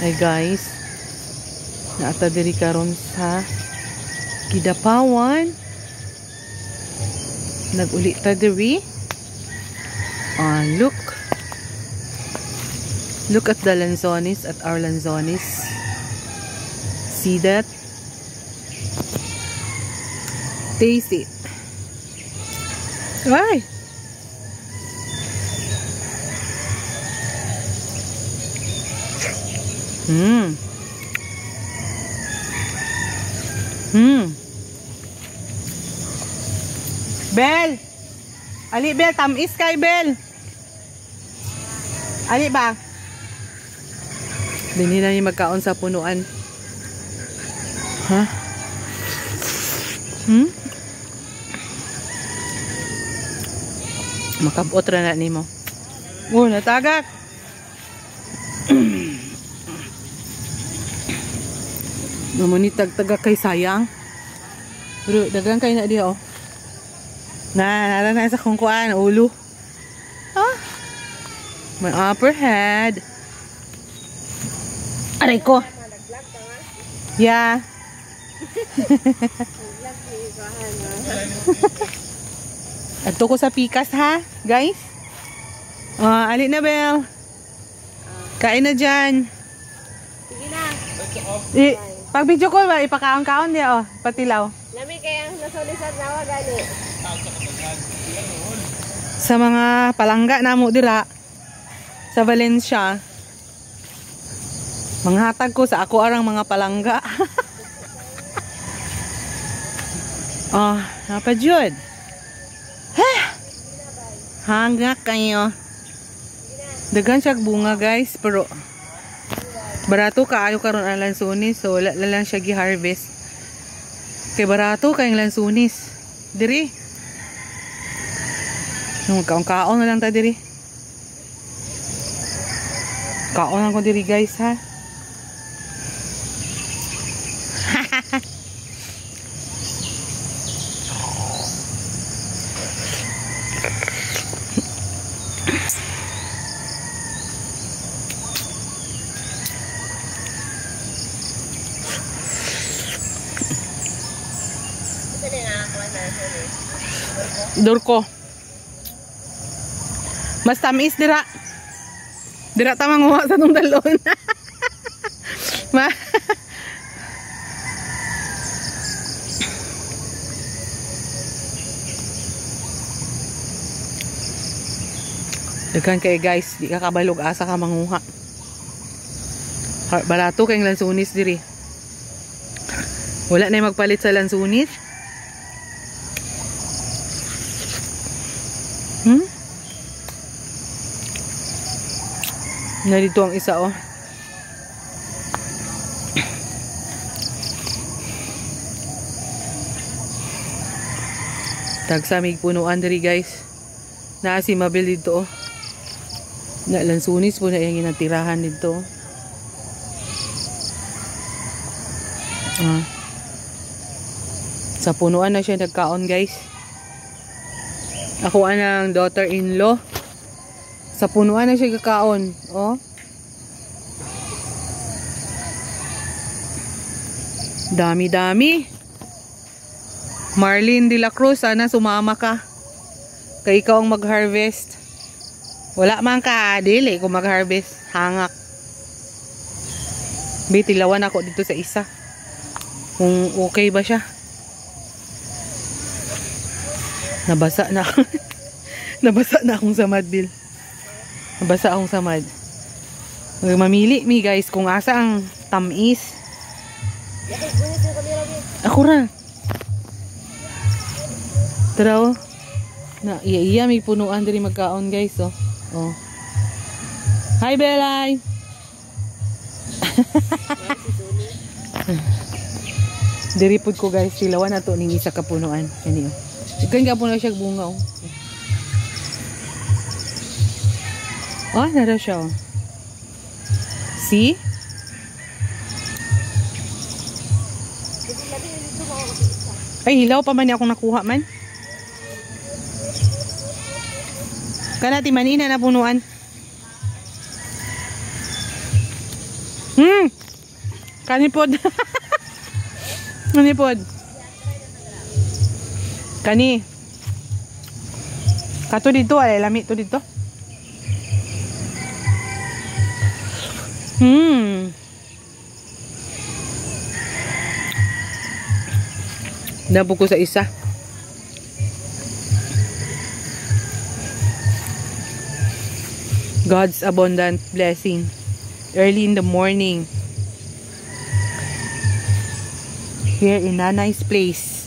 Hi guys, naata diri karon sa Kidapawan. Nag-uli ta diri. Look at the lanzones, at our lanzones. See that? Taste it. Ay! Bel! Ali Bel, tamis kay Bel! Ali ba? Dini na niya magkaon sa punuan. Ha? Makabot ra na nimo. Oh, natagak! Namunitag tagak kay sayang. Pero dagang kay na diha oh. Nara na sa kungkuan ulo. Ah. My upper head. Aray ko. Yeah. Ato ko sa pikas ha, guys. Ali na Bel. Kain na dyan. Sige na. Pag video ko ba, ipakaon-kaon niya, oh, patilaw. Lami kaya nasulisan na gani. Sa mga palangga na mo dira, sa Valencia, manghatag ko sa ako arang mga palangga. Oh, napadyod. Hanga kayo. Dagan siya bunga guys, pero barato kaayo karon ang lansunis, so wala lang siya gi-harvest. Kay barato kayong lansunis. Diri. Nung kaon na lang ta diri. Kaon lang ko diri guys ha. Durko. Mas tamis dira. Dira ta manguha sa tong dalon. Ma. Dagan kay guys, di ka kabalog asa ka manguha. Barato kayong lansunis diri. Wala na magpalit sa lansunis. Narito ang isa oh. Tagsamig punuan diri guys. Naa si Mabel dito oh. Na lansunis po na yung inatirahan dito. Sa punuan na siya nagkaon guys. Ako ang daughter-in-law. Sa punuan na siya kakaon. Oh. Dami-dami. Marlene de la Cruz, sana sumama ka. Kay ikaw ang mag-harvest. Wala man ka, dili kung mag-harvest. Hangak. Bitilawan ako dito sa isa. Kung okay ba siya. Nabasa na ako. Nabasa na akong samad, Bill. Nabasa akong samad. Mamili mi guys kung asa ang tamis. Ako ra. Tara oh. Na iya may punuan diri magkaon guys oh. Oh. Hi Belay. Diri pud ko guys, silawan na to ning isa ka punuan. Kani oh. Ikan ka puno siya bunga oh. Oh, nara siya oh. See? Ay, hilaw pa man niya akong nakuha man. Kanati manina na punuan. Kanipod. Kanipod. Kani. Kato dito, ay lami to dito. Nabog ko sa isa. God's abundant blessing. Early in the morning. Here in Nanay's place.